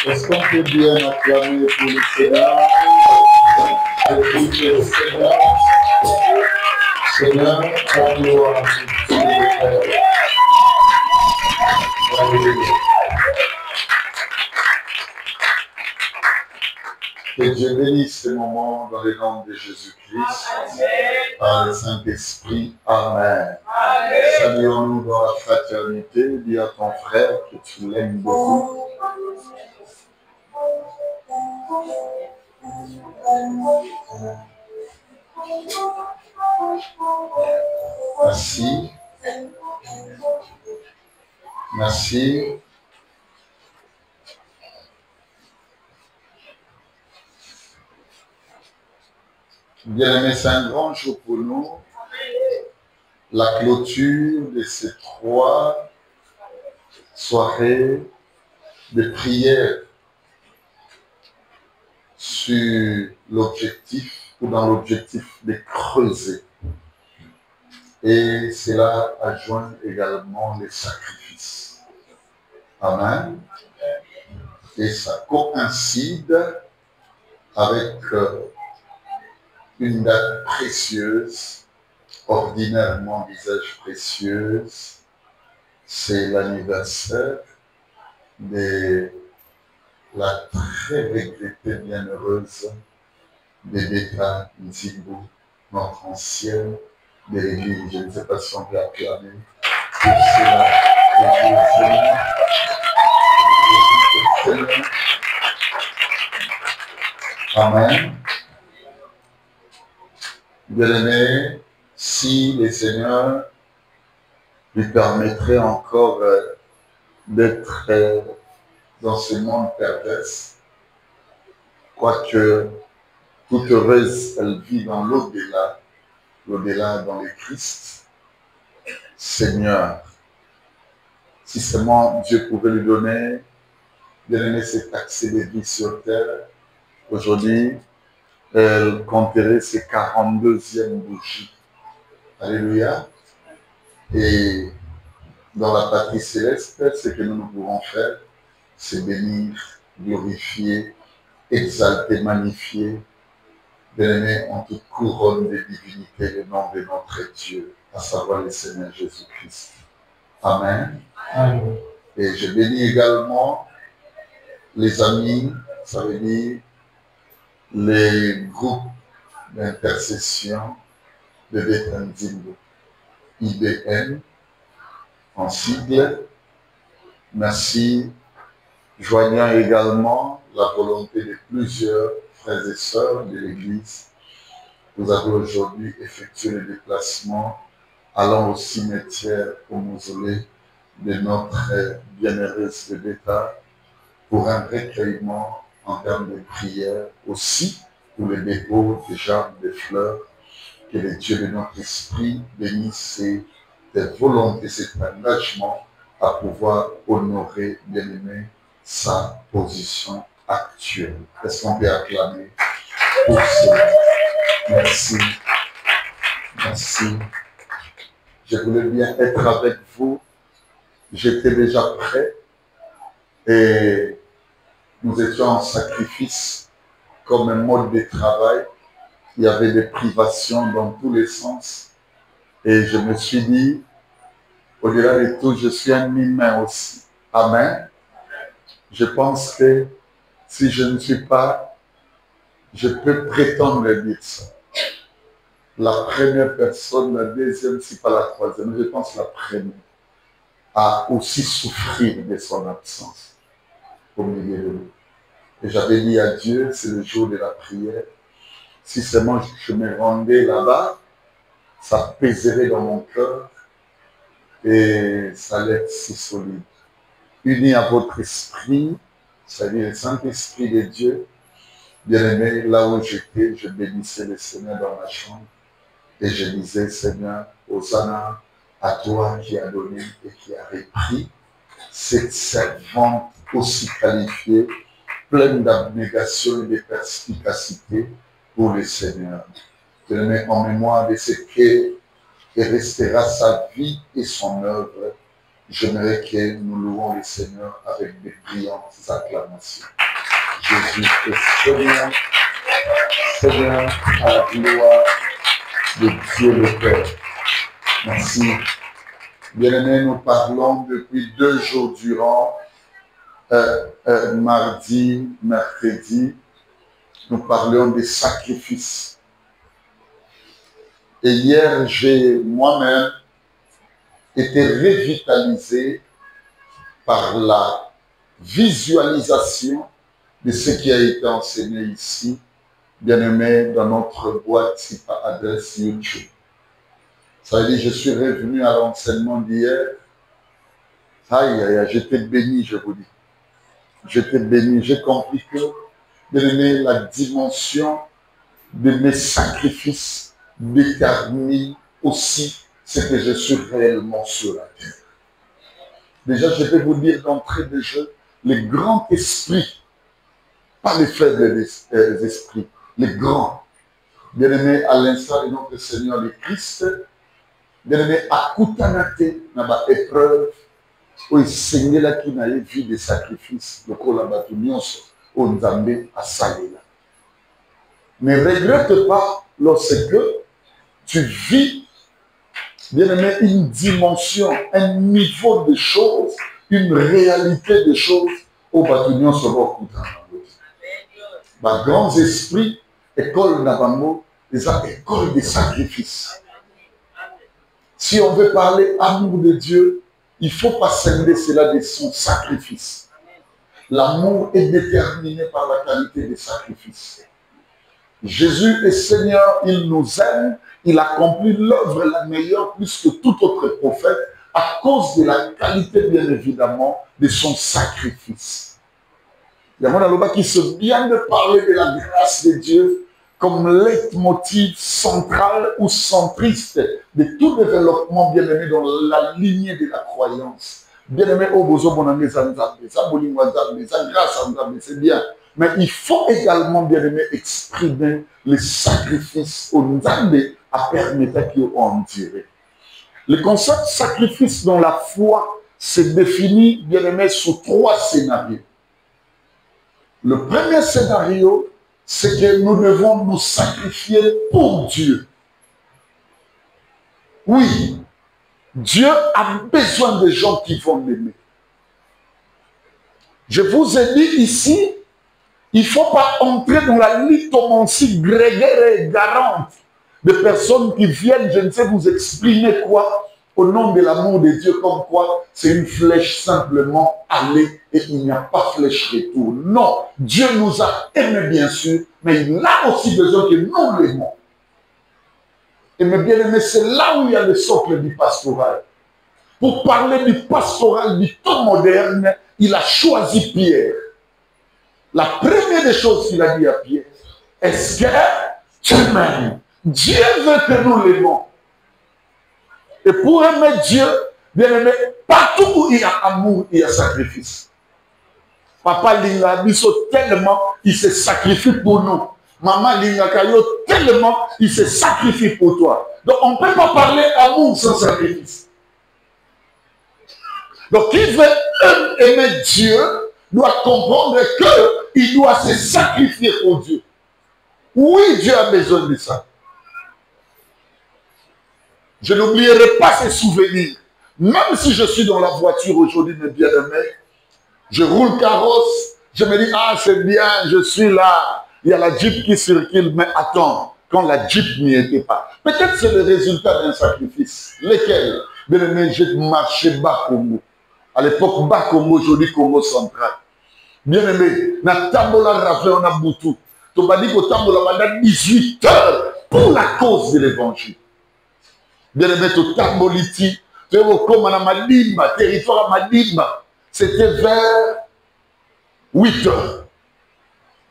Est-ce qu'on peut bien acclamer pour le Seigneur? Écoutez le Seigneur. Seigneur, ta gloire, Alléluia. Que Dieu bénisse ce moment dans le nom de Jésus-Christ, par le Saint-Esprit. Amen. Saluons-nous dans la fraternité. Dis à ton frère que tu l'aimes beaucoup. Merci. Merci. Bien-aimés, c'est un grand jour pour nous. La clôture de ces 3 soirées de prière sur l'objectif ou dans l'objectif de creuser. Et cela adjoint également les sacrifices. Amen. Et ça coïncide avec une date précieuse, ordinairement visage précieuse. C'est l'anniversaire de la très regrettée bienheureuse Bébéta Nzimbu, notre ancienne de l'église. Je ne sais pas si on peut acclamer pour cela. Amen. Bien-aimé, si le Seigneur lui permettrait encore d'être dans ce monde pervers, quoique toute heureuse, elle vit dans l'au-delà, l'au-delà dans le Christ. Seigneur, si seulement Dieu pouvait lui donner, bien-aimé, cet accès de vie sur terre, aujourd'hui, elle compterait ses 42e bougies. Alléluia. Et dans la patrie céleste, ce que nous pouvons faire, c'est bénir, glorifier, exalter, magnifier, bien-aimé, en toute couronne de divinité, le nom de notre Dieu, à savoir le Seigneur Jésus-Christ. Amen. Amen. Et je bénis également les amis, ça veut dire les groupes d'intercession de Bébéta Nzimbu, IBN, en sigle. Merci. Joignant également la volonté de plusieurs frères et sœurs de l'Église, vous avez aujourd'hui effectué le déplacement allant au cimetière, au mausolée de notre bienheureuse Bébéta pour un recueillement en termes de prière, aussi pour le dépôt des jardins de fleurs. Que le Dieu de notre esprit bénisse cette volonté, cet engagement à pouvoir honorer, bien-aimé, sa position actuelle. Est-ce qu'on peut acclamer pour cela? Merci. Merci. Je voulais bien être avec vous. J'étais déjà prêt et nous étions en sacrifice comme un mode de travail. Il y avait des privations dans tous les sens. Et je me suis dit, au-delà de tout, je suis un humain aussi. Amen. Je pense que si je ne suis pas, je peux prétendre dire ça. La première personne, la deuxième, si pas la troisième, je pense la première, a aussi souffert de son absence au milieu de nous. Et j'avais dit à Dieu, c'est le jour de la prière, si seulement je me rendais là-bas, ça pèserait dans mon cœur et ça allait être si solide. Uni à votre esprit, c'est-à-dire le Saint-Esprit de Dieu, bien-aimé, là où j'étais, je bénissais le Seigneur dans ma chambre et je disais, Seigneur, Hosanna, à toi qui as donné et qui as repris cette servante aussi qualifiée, pleine d'abnégation et de perspicacité pour le Seigneur. Je le mets en mémoire de ce que et restera sa vie et son œuvre. J'aimerais que nous louons le Seigneur avec des brillantes acclamations. Jésus est Seigneur, Seigneur à la gloire de Dieu le Père. Merci. Bien-aimés, nous parlons depuis 2 jours durant, mardi, mercredi, nous parlions des sacrifices. Et hier, j'ai moi-même été revitalisé par la visualisation de ce qui a été enseigné ici, bien-aimé, dans notre boîte adresse YouTube. Ça veut dire, je suis revenu à l'enseignement d'hier. Aïe, aïe, aïe, j'étais béni, je vous dis. J'étais béni. J'ai compris que, bien-aimé, la dimension de mes sacrifices détermine aussi ce que je suis réellement sur la terre. Déjà, je vais vous dire d'entrée de jeu, les grands esprits, pas les faibles esprits, les grands, bien-aimés, à l'instar de notre Seigneur le Christ, bien-aimés, à Koutanate, dans ma épreuve, où il saignait là qui n'avait vu des sacrifices, le Kolabatunions, au Nzambé, à Salela. Ne regrette pas lorsque tu vis, bien-aimé, une dimension, un niveau de choses, une réalité de choses au Batunion sur votre grands esprits, école Nabango, les écoles de sacrifices. Si on veut parler amour de Dieu, il ne faut pas scinder cela de son sacrifice. L'amour est déterminé par la qualité des sacrifices. Jésus est Seigneur, il nous aime, il accomplit l'œuvre la meilleure plus que tout autre prophète à cause de la qualité, bien évidemment, de son sacrifice. Il y a un qui se vient de parler de la grâce de Dieu comme leitmotiv central ou centriste de tout développement bien-aimé dans la lignée de la croyance. Bien-aimé, oh, bozo bonangé zanzambe, ça bolingwa zanzambe, ça grâce zanzambe, c'est bien. Mais il faut également, bien-aimé, exprimer les sacrifices au Nzambe à permettre qu'on dirait. Le concept sacrifice dans la foi se définit, bien-aimé, sous 3 scénarios. Le premier scénario, c'est que nous devons nous sacrifier pour Dieu. Oui, Dieu a besoin de gens qui vont l'aimer. Je vous ai dit ici, il ne faut pas entrer dans la lithomancie grégaire et garante de personnes qui viennent, je ne sais vous exprimer quoi, au nom de l'amour de Dieu, comme quoi c'est une flèche simplement allée et il n'y a pas flèche retour. Non, Dieu nous a aimés bien sûr, mais il a aussi besoin que nous l'aimons. Et mes bien-aimés, c'est là où il y a le socle du pastoral. Pour parler du pastoral du temps moderne, il a choisi Pierre. La première des choses qu'il a dit à Pierre, est-ce que tu m'aimes? Dieu veut que nous l'aimons. Et pour aimer Dieu, bien aimé, partout où il y a amour, il y a sacrifice. Papa Linga Biso tellement, il se sacrifie pour nous. Maman Linga Kayo tellement, il se sacrifie pour toi. Donc on ne peut pas parler amour sans sacrifice. Donc qui veut aimer Dieu doit comprendre qu'il doit se sacrifier pour Dieu. Oui, Dieu a besoin de ça. Je n'oublierai pas ces souvenirs. Même si je suis dans la voiture aujourd'hui, mes bien-aimés, je roule carrosse, je me dis, ah c'est bien, je suis là. Il y a la Jeep qui circule, mais attends, quand la Jeep n'y était pas. Peut-être c'est le résultat d'un sacrifice. Lesquels? Bien-aimés, j'ai marché bas Congo. À l'époque, bas Congo, aujourd'hui Congo central. Bien-aimé, na tambola rafle on a boutou. Tu m'as dit que tambola pendant 18 heures pour la cause de l'évangile. Bien-aimé, tu tamboliti, tu es comme à Madimba, territoire à Madimba. C'était vers 8 heures.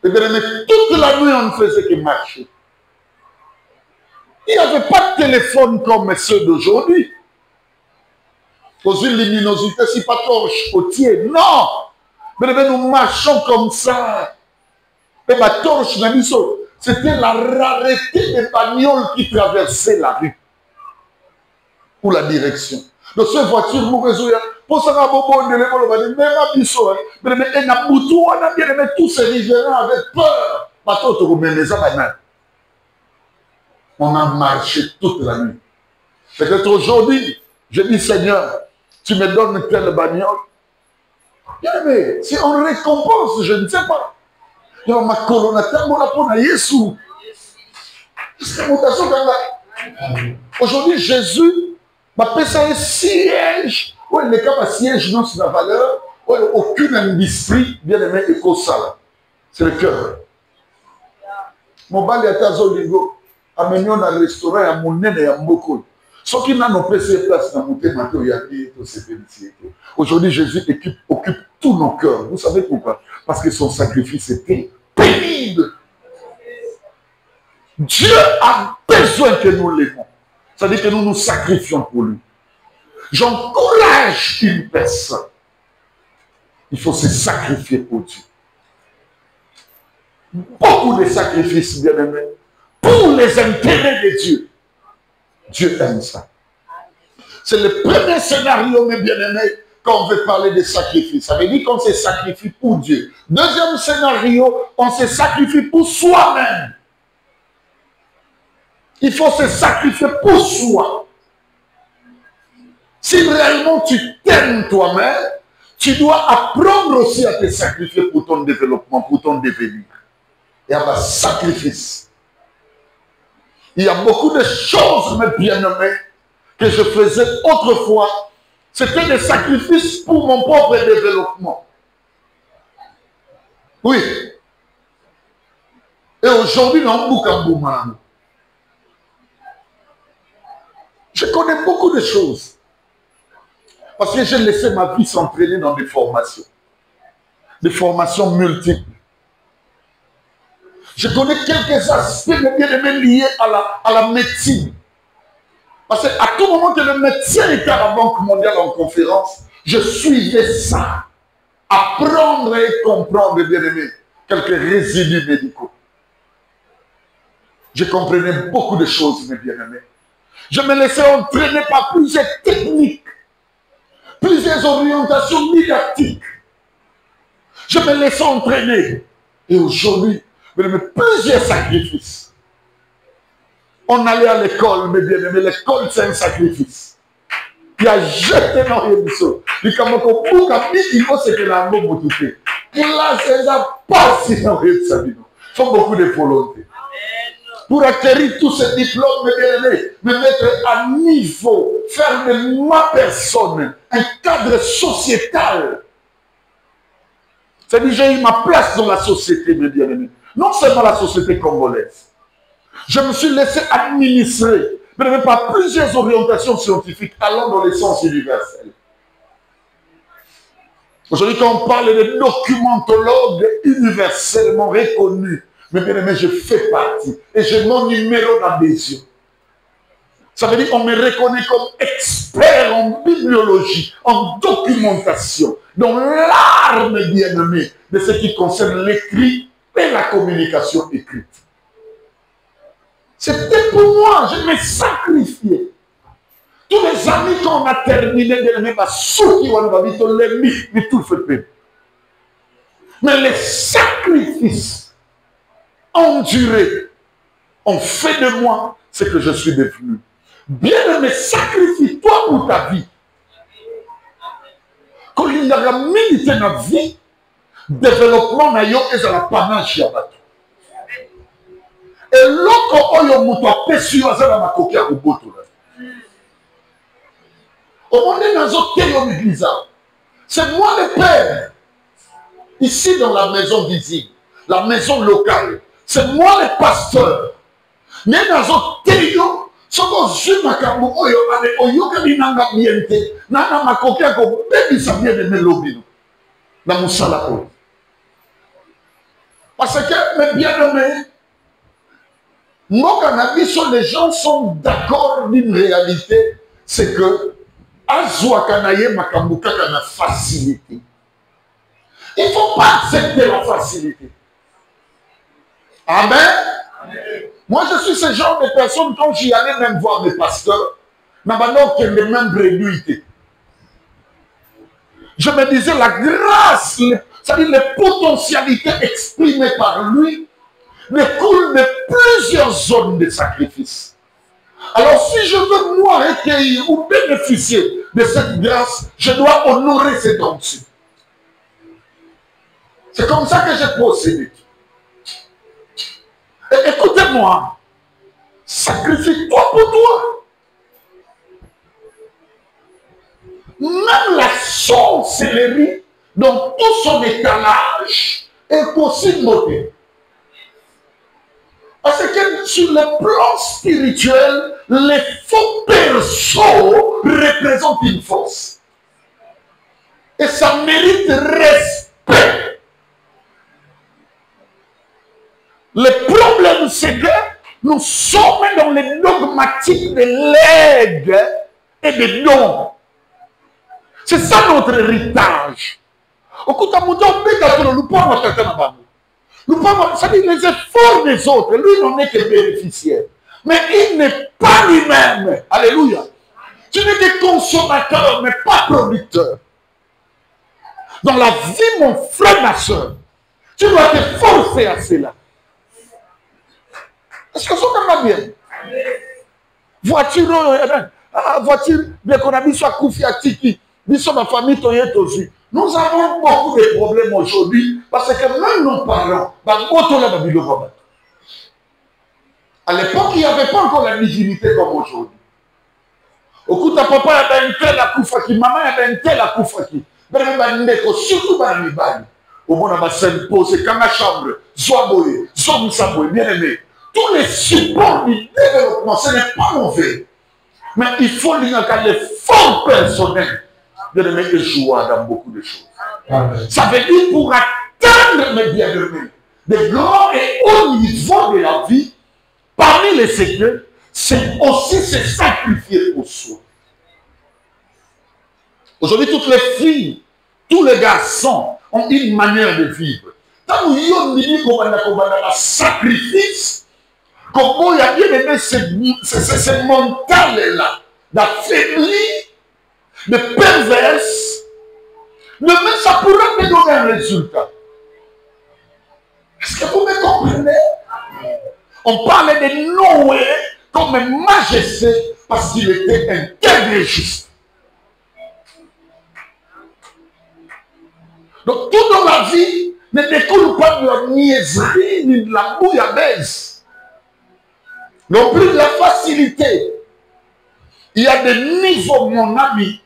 Et bien-aimé, toute la nuit on ne faisait que marcher. Il n'y avait pas de téléphone comme ceux d'aujourd'hui. Pour une luminosité, si pas torche au tiers. Non! Mais nous marchons comme ça. Et ma torche, c'était la rareté des bagnoles qui traversaient la rue. ou la direction. Donc, cette voiture, vous résoudez, pour ça, tous ces riverains avaient peur. On a marché toute la nuit. Peut-être aujourd'hui, je dis, Seigneur, tu me donnes telle bagnole. Bien aimé, si on récompense, je ne sais pas. Ma aujourd'hui, Jésus m'a fait ça un siège. Oui, le cas siège, non, c'est la valeur. Oui, aucune industrie, bien aimé, éco-sale. C'est le cœur. Mon bal est à Zolingo. Amenons dans le restaurant, à mon nez et à beaucoup. Ceux qui n'ont pas ces places dans mon thème, aujourd'hui, Jésus occupe tous nos cœurs. Vous savez pourquoi? Parce que son sacrifice était pénible. Dieu a besoin que nous l'aimons. C'est-à-dire que nous nous sacrifions pour lui. J'encourage une personne. Il faut se sacrifier pour Dieu. Beaucoup de sacrifices, bien aimés, pour les intérêts de Dieu. Dieu aime ça. C'est le premier scénario, mes bien-aimés, quand on veut parler de sacrifice. Ça veut dire qu'on se sacrifie pour Dieu. Deuxième scénario, on se sacrifie pour soi-même. Il faut se sacrifier pour soi. Si réellement tu t'aimes toi-même, tu dois apprendre aussi à te sacrifier pour ton développement, pour ton devenir. Il y a un sacrifice. Il y a beaucoup de choses, mes bien-aimés, que je faisais autrefois. C'était des sacrifices pour mon propre développement. Oui. Et aujourd'hui, dans Boukambouma, je connais beaucoup de choses. Parce que j'ai laissé ma vie s'entraîner dans des formations. Des formations multiples. Je connais quelques aspects bien liés à la médecine. Parce qu'à tout moment que le médecin était à la Banque mondiale en conférence, je suivais ça. Apprendre et comprendre, bien aimé, quelques résidus médicaux. Je comprenais beaucoup de choses, mes bien-aimés. Je me laissais entraîner par plusieurs techniques, plusieurs orientations didactiques. Je me laissais entraîner. Et aujourd'hui, plusieurs sacrifices. On allait à l'école, mes bien-aimés. L'école, c'est un sacrifice. Il a jeté dans les bisous. Il a dit qu'il faut se que la mot motoufé. Pour là, c'est pas si dans les bisous. Il faut beaucoup de volonté. Pour acquérir tous ces diplômes, mes bien-aimés, me mettre à niveau, faire de ma personne un cadre sociétal. C'est-à-dire, j'ai eu ma place dans la société, mes bien-aimés. Non seulement la société congolaise. Je me suis laissé administrer, mais par plusieurs orientations scientifiques allant dans les sens universels. Aujourd'hui, quand on parle de documentologues universellement reconnus, mes bien-aimés, je fais partie. Et j'ai mon numéro d'adhésion. Ça veut dire qu'on me reconnaît comme expert en bibliologie, en documentation, dans l'art, mes bien-aimés, de ce qui concerne l'écrit et la communication écrite. C'était pour moi, je me sacrifiais. Tous les amis qu'on a terminé, bien-aimés, mais les sacrifices endurés ont fait de moi ce que je suis devenu. Bien-aimé, sacrifie-toi pour ta vie. Quand il y a milité dans la vie, développement n'a pas et la panache. Et l'autre, oyo muto apesi yo azala makoki ya kobotola. Omone nazo teyo l'église. C'est moi le père. Ici dans la maison visible, la maison locale. C'est moi le pasteur. Mais nazo teyo, soko zu makambo oyo ale oyoka binanga biente. Nana makoki ya kobebisa bien de melobino. Na musala oyo. Parce que mes bien-aimés, mon cannabis, les gens sont d'accord d'une réalité, c'est que Azwa Kanaye Makambuka Kana facilité. Il ne faut pas accepter la facilité. Amen. Amen. Moi, je suis ce genre de personne, quand j'y allais même voir mes pasteurs, Je me disais, la grâce, c'est-à-dire les potentialités exprimées par lui, découlent de plusieurs zones de sacrifice. Alors, si je veux, moi, recueillir ou bénéficier de cette grâce, je dois honorer cette onction. C'est comme ça que j'ai procédé. Écoutez-moi, sacrifie-toi pour toi. Même la sorcellerie, dans tout son étalage, est aussi une beauté. Parce que sur le plan spirituel, les faux persos représentent une force. Et ça mérite respect. Le problème, c'est que nous sommes dans les dogmatiques de legs et des dons. C'est ça notre héritage. C'est-à-dire les efforts des autres, lui n'en est que bénéficiaire. Mais il n'est pas lui-même. Alléluia. Tu n'es que consommateur, mais pas producteur. Dans la vie, mon frère, ma soeur, tu dois te forcer à cela. Est-ce que ça va bien? Voiture, bien qu'on a mis sur Koufi à Tiki, mis sur ma famille, Toyet aussi. Nous avons beaucoup de problèmes aujourd'hui parce que même nos parents, à l'époque, il n'y avait pas encore la dignité comme aujourd'hui. Au coup de papa, il y avait un tel à Koufaki, maman, il y avait un tel à Koufaki. Surtout dans les balles. Au moins, on va se poser quand la chambre, Zoaboye, Zomsaboye, bien aimé. Tous les supports du développement, ce n'est pas mauvais. Mais il faut l'effort personnel de le mettre joie dans beaucoup de choses. Ça veut dire pour atteindre, mes bien-aimés, des grands et hauts niveaux de la vie, parmi les secrets, c'est aussi se sacrifier pour soi. Aujourd'hui, toutes les filles, tous les garçons ont une manière de vivre. Tant qu'il y a un sacrifice, comment il y a bien aimé ce mental-là, d'affaibli, de perverse, mais ça pourrait me donner un résultat. Est-ce que vous me comprenez? On parlait de Noé comme un majesté parce qu'il était intègre et juste. Donc tout dans la vie ne découle pas de la niaiserie ni de la bouillabaisse. Non plus de la facilité. Il y a des niveaux, mon ami.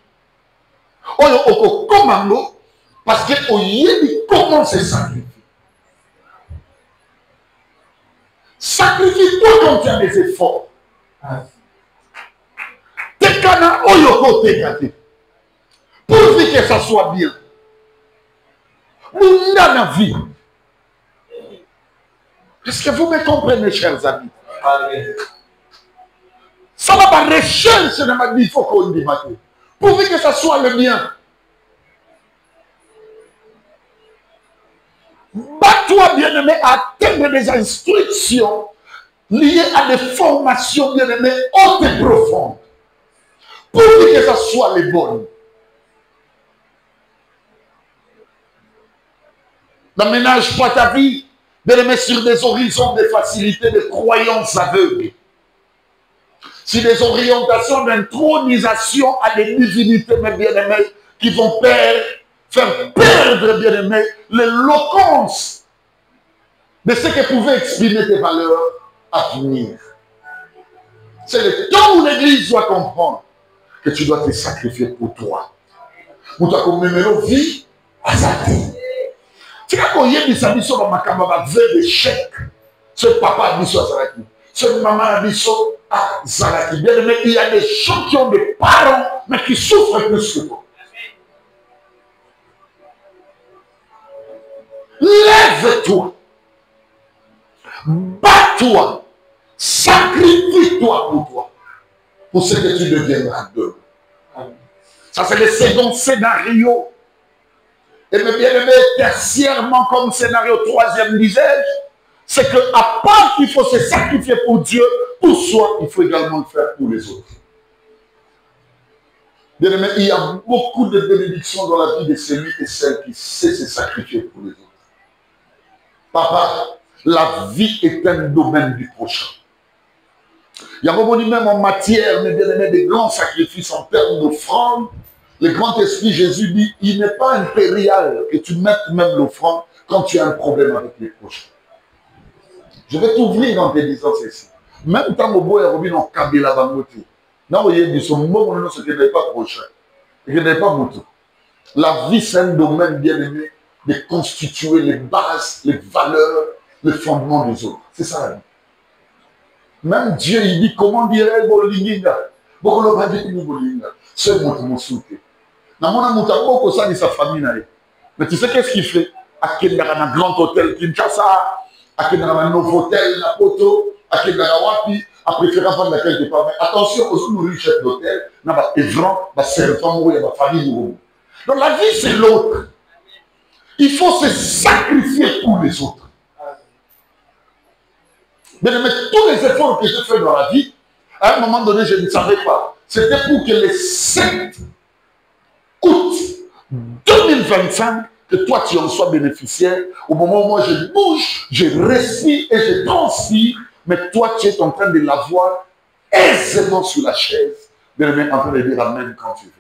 Au commando, parce que au yébi comment c'est sacrifié. Sacrifie-toi quand tu as des efforts. Tekana oyoko tekate. Pourvu que ça soit bien. Nous dans la vie. Est-ce que vous me comprenez, chers amis? Ça va pas recherche dans ma vie, il faut qu'on dise. Pourvu que ça soit le bien. Bats-toi, bien-aimé, à atteindre des instructions liées à des formations, bien-aimé, hautes et profondes. Pourvu que ça soit les bonnes. N'aménage pas ta vie, bien-aimé, sur des horizons de facilité, de croyances aveugles. Sur des orientations d'intronisation à des divinités, mes bien-aimés, qui vont faire perdre, bien-aimés, l'éloquence de ce que pouvaient exprimer tes valeurs à venir. C'est le temps où l'Église doit comprendre que tu dois te sacrifier pour toi. Pour toi, comme numéro vie, à sa vie. Tu sais, quand il y a des amis sur ma caméra, veut des chèques, ce papa a dit ça, ce maman a dit ça, à Zalaki. Bien aimé, il y a des gens qui ont des parents, mais qui souffrent plus que toi. Lève-toi. Bats-toi. Sacrifie-toi pour toi. Pour ce que tu deviendras d'eux. Ça, c'est le second scénario. Et bien aimé, tertiairement comme scénario, troisième disais-je, c'est qu'à part qu'il faut se sacrifier pour Dieu, pour soi, il faut également le faire pour les autres. Bien-aimé, il y a beaucoup de bénédictions dans la vie de celui et celle qui sait se sacrifier pour les autres. Papa, la vie est un domaine du prochain. Il y a revenu même en matière, mes bien-aimés, des grands sacrifices en termes d'offrande. Le grand esprit Jésus dit, il n'est pas impérial que tu mettes même l'offrande quand tu as un problème avec les prochains. Je vais t'ouvrir en te disant ceci. Même quand mon boy est revenu en Kabila Bangote, non, vous voyez, ce moment, ce qui n'est pas prochain, ce qui n'est pas Moutou. La vie, c'est un domaine bien aimé de constituer les bases, les valeurs, les fondements des autres. C'est ça la vie. Même Dieu, il dit, comment dirait Bolinga? Bolinga, c'est mon souté. Dans mon amour, beaucoup ça de sa famille. Mais tu sais qu'est-ce qu'il fait? À quel un grand hôtel Kinshasa, à quel un nouveau hôtel Napoto, à quel Wapi, à préférer vendre quelque part. Mais attention, aux nourrir chef d'hôtel, n'a pas évrant, va servant mourir, va famille mourir. Donc la vie, c'est l'autre. Il faut se sacrifier pour les autres. Mais tous les efforts que j'ai fait dans la vie, à un moment donné, je ne savais pas. C'était pour que les 7 août 2025, que toi tu en sois bénéficiaire. Au moment où moi je bouge, je respire et je transpire, mais toi tu es en train de l'avoir aisément sur la chaise, de le mettre en train de dire amen quand tu veux.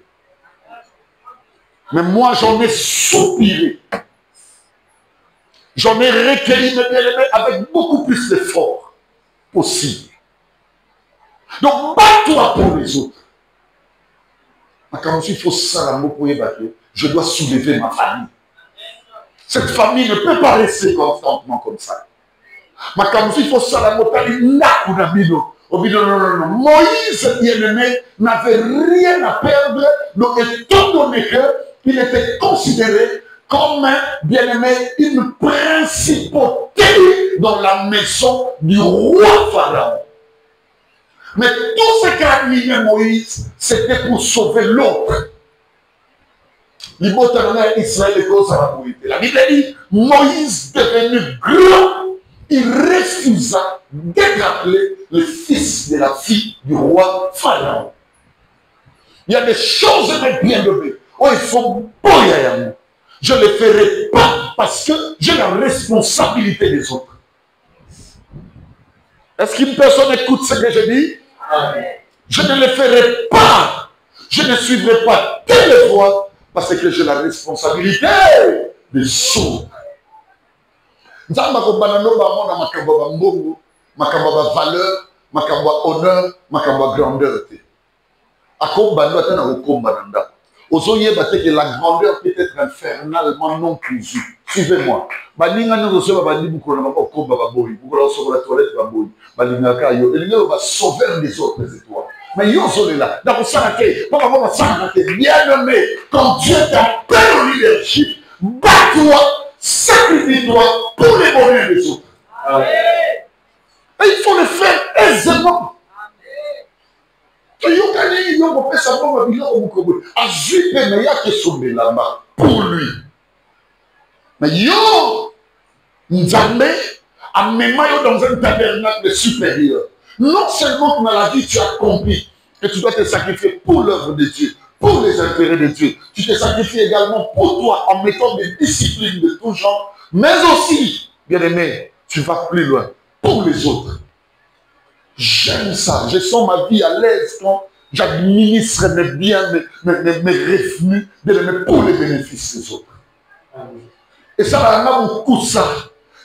Mais moi j'en ai soupiré. J'en ai recueilli mes bien-aimés avec beaucoup plus d'efforts possible. Donc bats-toi pour les autres. Quand il faut ça, la mot pour y battre, je dois soulever ma famille. Cette famille ne peut pas rester constantement comme ça. Mais quand il faut ça, la mot non. Moïse, bien-aimé, n'avait rien à perdre, donc étant donné qu'il était considéré comme, bien-aimé, une principauté dans la maison du roi Pharaon. Mais tout ce qu'a animé Moïse, c'était pour sauver l'autre. La Bible dit, Moïse devenu grand, il refusa d'appeler le fils de la fille du roi Pharaon. Il y a des choses bien aimées. Oh, il faut boire. Je ne le ferai pas parce que j'ai la responsabilité des autres. Est-ce qu'une personne écoute ce que je dis? Amen. Je ne le ferai pas. Je ne suivrai pas telle voie parce que j'ai la responsabilité des autres. Nzamba ko banano ba mona makamba ba mbongo, makamba ba valeur, makamba honneur, makamba grandeur te. Akomba ndo atana okomba nanda. Ozoye ba te que la grandeur peut être infernalement non cuisue. Suivez-moi. Balinga nous recevons ba libu ko na ba okomba ba boyi. Vous la sur la toilette ba boyi. Balinga ka yo. Et nous va sauver les autres étoiles. Mais yo sont là. Dans le santé, papa va santé bien nommé. Quand Dieu t'appelle au leadership, bats-toi. Sacrifie-toi pour les bonheurs des autres. Amen. Et il faut le faire aisément. Pour lui. Mais yo, Nzambe a mis dans un tabernacle supérieur. Non seulement dans la vie tu as compris que tu dois te sacrifier pour l'œuvre de Dieu, pour les intérêts de Dieu. Tu te sacrifies également pour toi en mettant des disciplines de tout genre, mais aussi, bien aimé, tu vas plus loin pour les autres. J'aime ça. Je sens ma vie à l'aise quand j'administre mes biens, mes revenus, bien aimé, pour les bénéfices des autres. Et ça va avoir beaucoup de ça.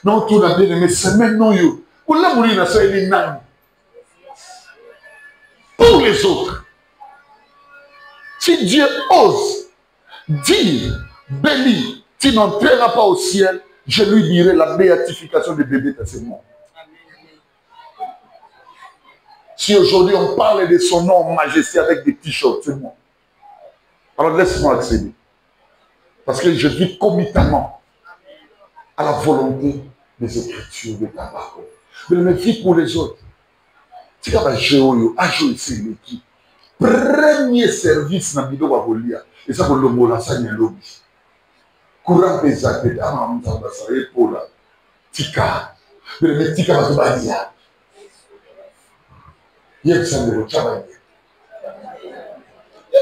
Non, tout le bien aimé, c'est maintenant yo. Pour les autres. Si Dieu ose dire, béni, tu n'entreras pas au ciel, je lui dirai la béatification des bébés dans ce monde. Si aujourd'hui on parle de son nom en majesté avec des t-shirts, c'est moi. Alors laisse-moi accéder. Parce que je vis comitamment à la volonté des Écritures de ta parole. Mais je vis pour les autres. Tu vas jouer à jouer ici l'équipe. Premier service na bido wa bolia esa ko longola sanya lobi courant pesa te ama mtamba sa epola tika bele tika ba badia yeksa ngo chaba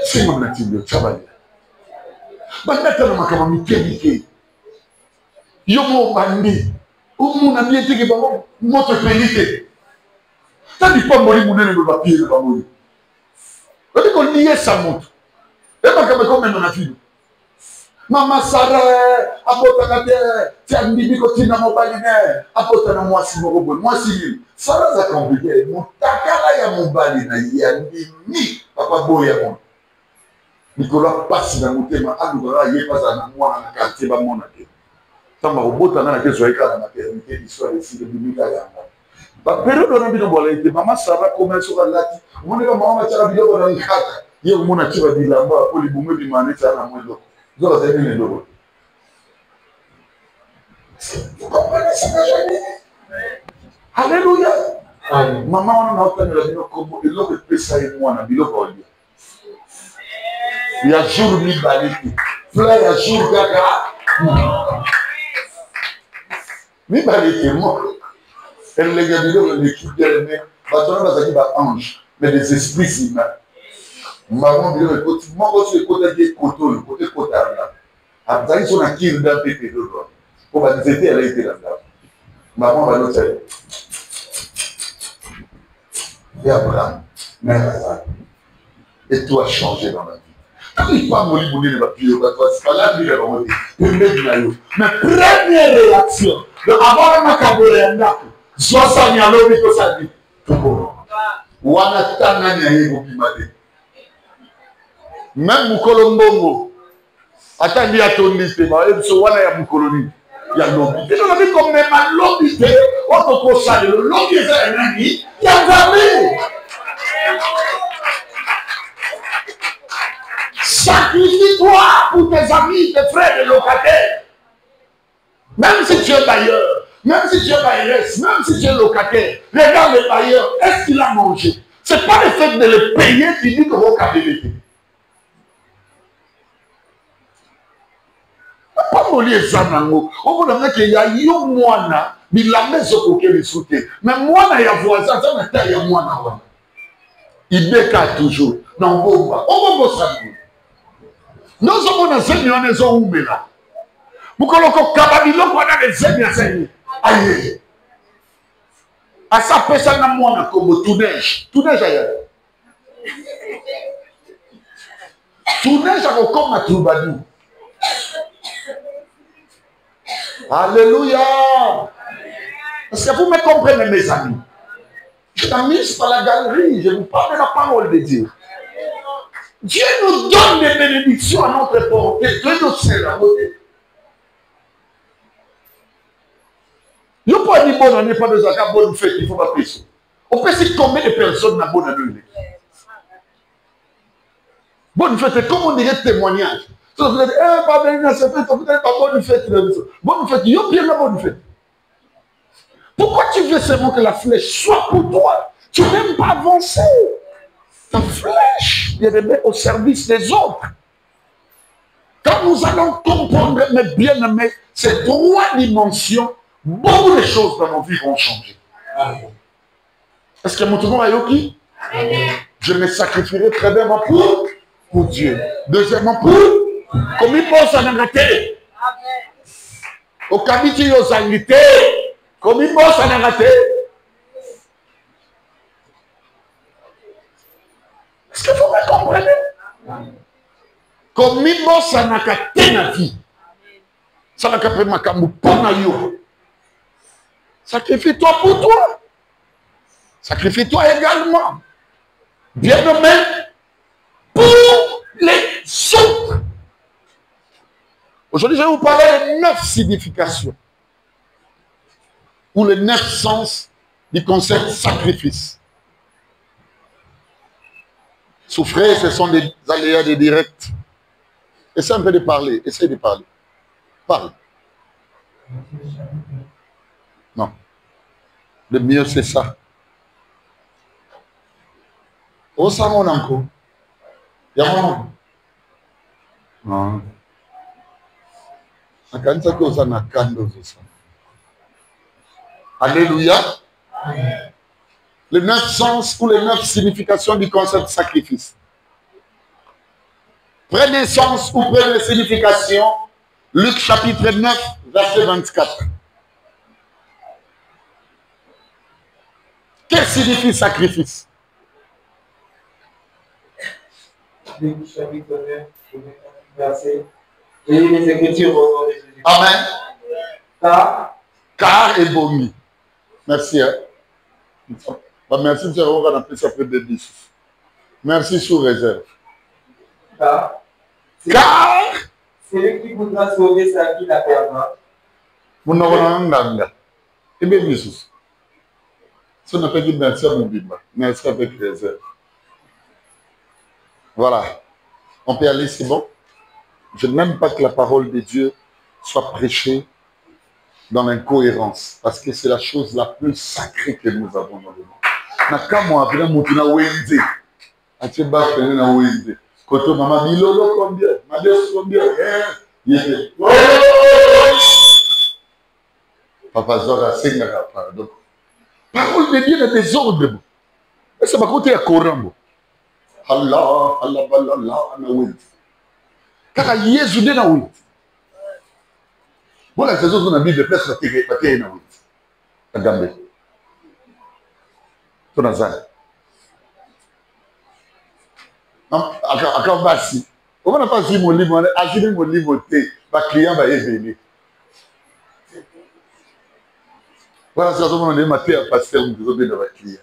C'est mon nature, travail. Maintenant, ma camarade, Miké. Yo mo bandi. Ou mon ami était que notre pénité. Ça dit pas mourir mon ennemi va papier, va mourir. On dit qu'on liait sa montre. Et pas comme même na fille. Mama Sarah, apota na terre, tu as mis que tu n'as pas baline, apota na moi si moi si Sarah ça compliqué. Mon takala ya mon baline, ya ni papa boya mon. Nicolas passe dans mon thème, alors il pas à moi en quartier ba mon até. Tant ma robota na ke zoika na maternité l'histoire ici de Bimika ya. Ba période on a bien bolé, Mama Sarah commence sur la lati. On est maman tara bilo na nkata. Yo mon até va dire là-bas pour les boumé bi mané ça na moi donc. Zo za ni ndo. Alléluia. Maman on a entendu la bilo comme il le pesa et moi na bilo ko dia. Il y a jour mi baliki. Fly ya jour gaga. Mi baliki moi. Elle les gars de l'équipe de Batona bazaki ba ange mais des esprits humains. Maman bilo côté moi aussi côté des côté côté là. Abdali son akil dans pépé de droit. Pour va dire elle a été là-dedans. Maman va nous dire. Et Abraham, et tout a changé dans la vie. Il pas mourir pour ne pas plus c'est pas la vie mais première réaction avant ma caboreanda zosa nyalo biko sadi wana tanga nyaye bokimate même mukolo mbongo atandi atondi te ba ebiso wana ya mukoloni ya lobi et on a vu comme même lobi te otoko sale le lobi est nani ya jamais. Sacrifie-toi pour tes amis, tes frères, les locataires. Même si tu es bailleur, même si tu es bailleuse, même si tu es locataire, regarde le bailleur, est-ce qu'il a mangé? Ce n'est pas le fait de le payer qui dit que vos capabilités. Pas mourir Zanango. Au bout d'un moment, il y a yo moana, mais la maison pour qu'elle soute. Mais moana, il y a voisin, ça n'a pas de moana. Il décale toujours. Non, on va ça. Nous sommes dans ces millions de gens où là. Vous connaissez Kababilo qu'on a des ennemis. Aïe. À sa personne à moi, comme tout neige. Tout neige ailleurs. Tout neige comme à Troubadou. Alléluia. Est-ce que vous me comprenez, mes amis? Je t'amuse par la galerie. Je vous parle de la parole de Dieu. Dieu nous donne des bénédictions à notre portée. Dieu nous sert la beauté. Il ne faut pas dire bonne année, pas de zakat, bonne fête, il ne faut pas pécher. On peut essayer combien de personnes dans bonne année. Bonne fête, comme on dirait témoignage. Vous dites, pas bien, c'est fait, vous n'êtes pas bonne fête. Bonne fête, il y a bien la bonne fête. Pourquoi tu veux seulement que la flèche soit pour toi? Tu n'aimes pas avancer. Ta flèche, bien aimé, au service des autres. Quand nous allons comprendre, mes bien-aimés, ces trois dimensions, beaucoup de choses dans nos vies vont changer. Est-ce que mon tour est OK? Je me sacrifierai premièrement pour Dieu. Deuxièmement, comme il pense en arrêter. Au cabiti aux anglités, comme il pense en arrêter. Est-ce que vous me comprenez? Comme il pense en arrêter la vie. Ça n'a qu'à faire ma camou pour yo. Sacrifie-toi pour toi. Sacrifie-toi également. Bien de même pour les autres. Aujourd'hui, je vais vous parler de 9 significations ou les 9 sens du concept sacrifice. Souffrir, ce sont des aléas des directs. Essaye un peu de parler. Essaye de parler. Parle. Non. Le mieux, c'est ça. Où ça, mon encore? Il y a un non. Alléluia. Les 9 sens ou les 9 significations du concept sacrifice. Prenez sens ou prenez signification. Luc chapitre 9, verset 24. Qu'est-ce que signifie sacrifice? Luc chapitre 9, verset. Et les Écritures au nom de Jésus. Amen. Car et bomi. Merci. Hein? Merci, M. On va appeler ça peu de 10. Merci sous réserve. Car celui qui voudra sauver sa vie la perdra. Vous n'aurez pas. Et bien, Jésus. Si on n'a pas dit merci à mon bimba, merci avec réserve. Voilà. On peut aller, c'est bon? Je n'aime pas que la parole de Dieu soit prêchée dans l'incohérence, parce que c'est la chose la plus sacrée que nous avons dans le monde. Nakamwa apena mutina wenze. Atiba pena wenze. Koto mama milolo combien? Madeus combien? Yé. Papa Zora senga pardon. Parole de Dieu est désordre. Et c'est ma côté à Coran. Allah, Allah, Allah, na wenze. Kaka Yesu de na wenze. Bon la saison na Bible place la terre na wenze. Agambe. Tonazana. Encore basi. On va pas dire mon livre, agir mon livre thé. Ma client va y venir. Voilà, c'est ça qu'on a maté à passer au niveau de la client.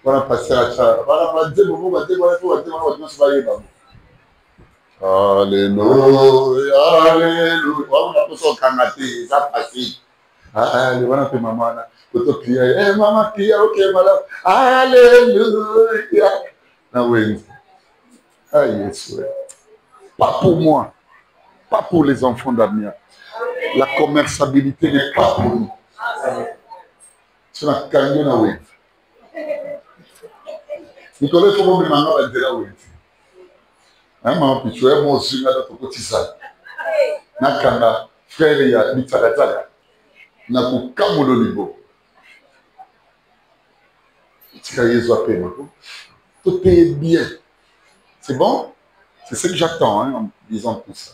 Voilà, passer à ça. Voilà, on va dire, on va dire, alléluia, alléluia. On a besoin de canapé, ça passe. Allez, voilà, c'est maman. Votre client, eh, maman, client, ok, madame. Alléluia. Ah oui. Ah, yes, oui. Pas pour moi. Pas pour les enfants d'Amia. La commerçabilité n'est pas pour nous. C'est la canyon à oui. Nicolas, il faut que maman va dire à oui. Hein, maman, puis tu es mon zunga dans ton quotidien. Nakanga, frère, il y a Mitsagatala. Nakukamolo Libo. Tout est bien. C'est bon? C'est ce que j'attends hein, en disant tout ça.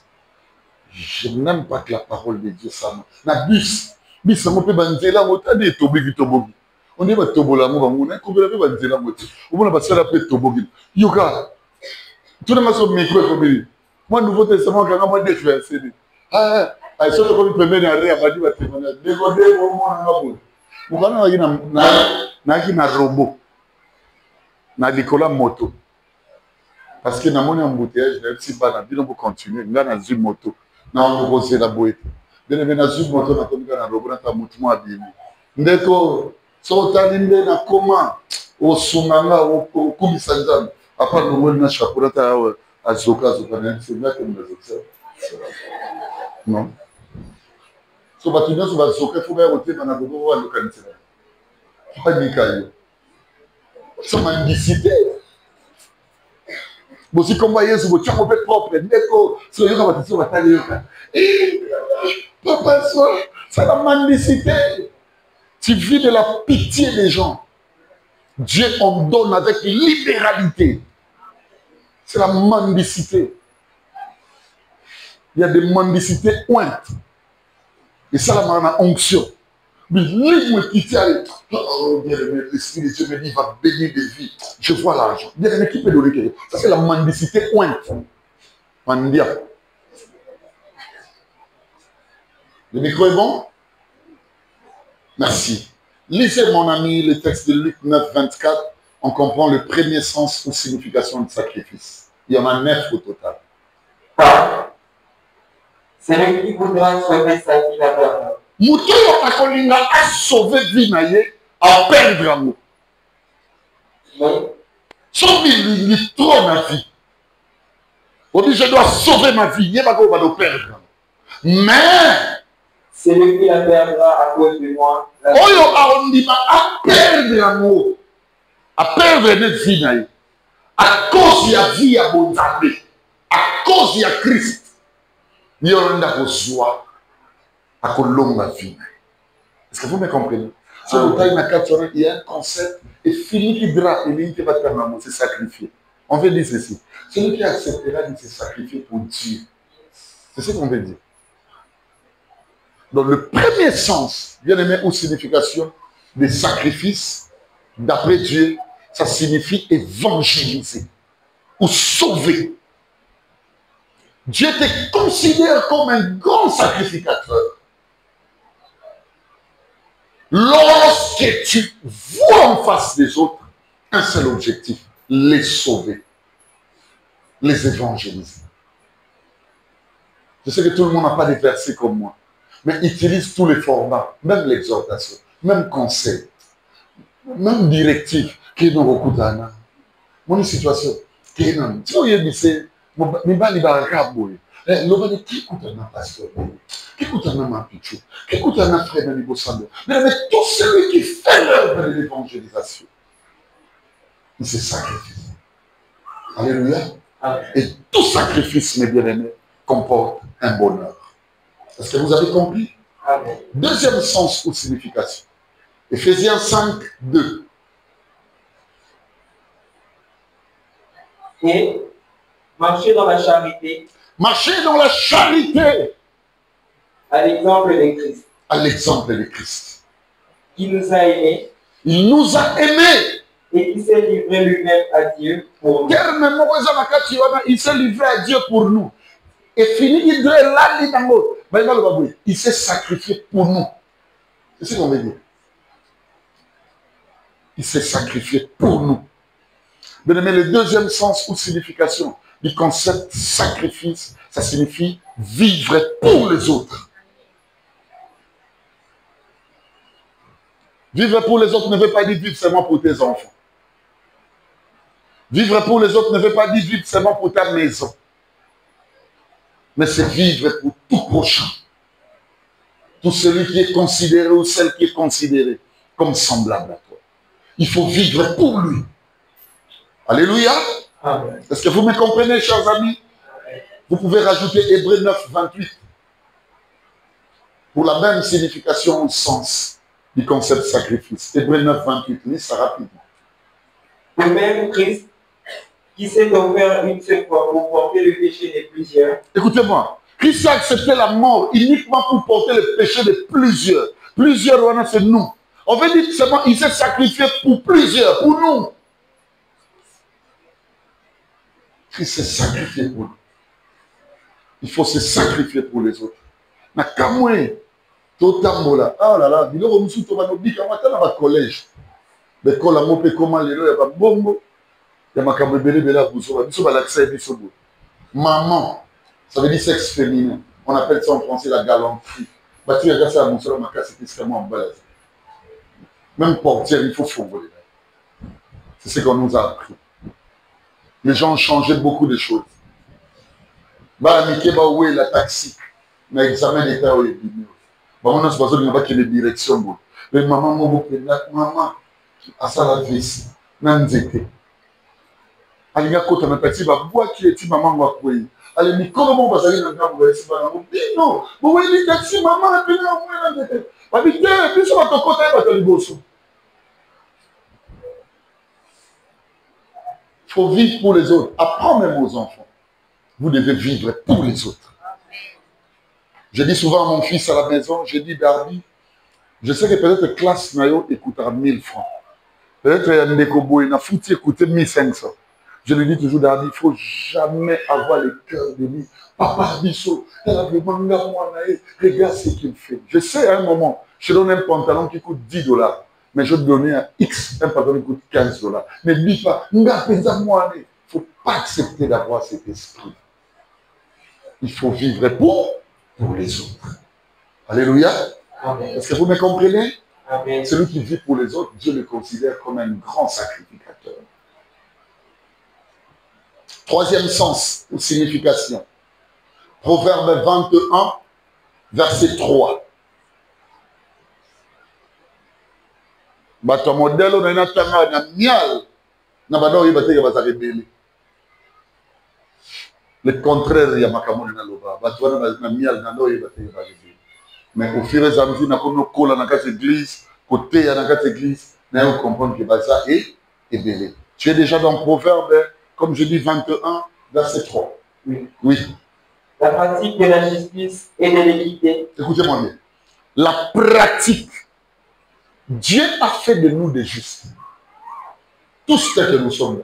Je n'aime pas que la parole de Dieu ça. Na bus. Bus, on peut banzela mota de tobogi tobogi. On est pas tobola mo bango na ko bela pe banzela mota. On va passer la pe tobogi. Yoka. Tout le monde sur micro ko bili. Moi nouveau testament quand moi des versets. Ah, ah, sur le premier arrêt a dit ba témoignage. Dégodé au monde na bo. Mukana wa na robot. Na likola moto. Parce que dans mon embouteillage, je ne pas dire pour continuer. Je suis dans une moto. Je suis dans une moto. Je suis dans une moto. Je suis dans une moto. Je suis dans comment au Sumanga, au Kumisanjan. Après, nous avons un chapeau à Zoka. C'est là que nous avons non. Si vous avez un Zoka, il faut bien voter dans la localité. Pas de caillou. C'est ma indicité. Si comme Yesu vous tchako peut propre ndeko so yoka batisi batali yoka papa c'est la mendicité. Tu vis de la pitié des gens. Dieu en donne avec libéralité. C'est la mendicité. Il y a des mendicités ointes. Et ça la m'a onction. Mais libre qui tient. Oh, bien aimé, l'Esprit de Dieu me dit, il va bénir des vies. Je vois l'argent. Bien aimé, qui peut donner quelque chose? Ça, c'est la mendicité ointe. Mandia. Le micro est bon? Merci. Lisez, mon ami, le texte de Luc 9, 24. On comprend le premier sens ou signification du sacrifice. Il y en a 9 au total. Celui qui voudra sauver sa vie la perdra. Moutoyo akolinga a sauvé vie na ye à perdre amour. Son vie il trop ma vie. On dit je dois sauver ma vie, il va le perdre. Mais celui qui la perdra à cause de moi. Oyo aondima à perdre amour. À perdre notre vie na ye. À cause de la vie à Bonzambe. À cause de Christ. Il y a un besoin. À longue vie. Est-ce que vous me comprenez? Sur le taille, il y a un concept et fini qui dra et l'unité va faire c'est sacrifié. On veut dire ceci. Celui qui acceptera de se sacrifier pour Dieu. C'est ce qu'on veut dire. Dans le premier sens, bien aimé, ou signification des sacrifices, d'après Dieu, ça signifie évangéliser ou sauver. Dieu te considère comme un grand sacrificateur. Lorsque tu vois en face des autres un seul objectif, les sauver, les évangéliser. Je sais que tout le monde n'a pas des versets comme moi, mais utilise tous les formats, même l'exhortation, même conseil, même directive. Qui nous recoute à mon situation. Qui nous dit, mais tout celui qui fait l'œuvre de l'évangélisation, il se sacrifie. Alléluia. Et tout sacrifice, mes bien-aimés, comporte un bonheur. Est-ce que vous avez compris? Amen. Deuxième sens ou signification. Éphésiens 5, 2. Et marcher dans la charité. Marcher dans la charité. À l'exemple de Christ. À l'exemple de Christ. Qui nous a aimés. Il nous a aimés. Et il s'est livré lui-même à Dieu pour nous. Il s'est livré à Dieu pour nous. Et fini, il s'est sacrifié pour nous. C'est ce qu'on veut dire. Il s'est sacrifié pour nous. Bien aimé, le deuxième sens ou signification du concept sacrifice, ça signifie vivre pour les autres. Vivre pour les autres ne veut pas dire vivre seulement pour tes enfants. Vivre pour les autres ne veut pas dire vivre seulement pour ta maison. Mais c'est vivre pour tout prochain. Tout celui qui est considéré ou celle qui est considérée comme semblable à toi. Il faut vivre pour lui. Alléluia. Amen. Est-ce que vous me comprenez, chers amis? Vous pouvez rajouter Hébreux 9, 28 pour la même signification ou sens du concept sacrifice. Hébreux 9, 28, lis ça rapidement. Le même Christ qui s'est offert une seule fois pour porter le péché des plusieurs. Écoutez-moi, Christ a accepté la mort uniquement pour porter le péché de plusieurs. Plusieurs, c'est nous. On veut dire seulement il s'est sacrifié pour plusieurs, pour nous. Christ s'est sacrifié pour nous. Il faut se sacrifier pour les autres. Nakamwe, totambola. Ah là là, il y a un collège. L'école a montré comment les gens ont bongo. Il y a un bébé maman, ça veut dire sexe féminin. On appelle ça en français la galanterie. Bah, tu regardes ça à mon soeur, c'est extrêmement balèze. Même portière, il faut fourvoler. C'est ce qu'on nous a appris. Les gens ont changé beaucoup de choses. Bah, oui, la taxi. Mais l'examen d'État au début. Bah, on a ce besoin de qu'il y ait des directions. Mais maman, maman, à ça la vie, même d'été. Alinga kota na petit ba bois qui est maman va courir. Allez, mais comment on va aller dans le camp? Non, vous voyez, taxi, maman, elle est là, elle est là. Puis ça va te côté, elle va te libérer. Il faut vivre pour les autres. Apprends même aux enfants. Vous devez vivre pour les autres. Je dis souvent à mon fils à la maison, je dis, Darby, je sais que peut-être classe Nayo écoutera 1000 francs. Peut-être Ndeko il a foutu écouter 1500. Je lui dis toujours, Darby, il ne faut jamais avoir le cœur de lui. Papa Bisso, regarde ce qu'il fait. Je sais à un moment, je donne un pantalon qui coûte 10 $, mais je donne à X, un pantalon qui coûte 15 $. Mais dis pas, il ne faut pas accepter d'avoir cet esprit. Il faut vivre pour les autres. Alléluia. Est-ce que vous me comprenez? Amen. Celui qui vit pour les autres, Dieu le considère comme un grand sacrificateur. Troisième sens ou signification. Proverbe 21, verset 3. Bato modèle na natanga na mial na bado yibate ba rebelle. Le contraire ya makamoni na loba. Bato na mial na ndo yibate ba rebelle. Mais au fur et à mesure na kono kola na kati église, côté ya na kati église, na on comprend que baza est belé. Tu es déjà dans Proverbe comme je dis 21, verset 3. Oui. Oui. La pratique de la justice et de l'équité. Écoutez-moi bien. La pratique. Dieu a fait de nous des justes. Tous tels que nous sommes là.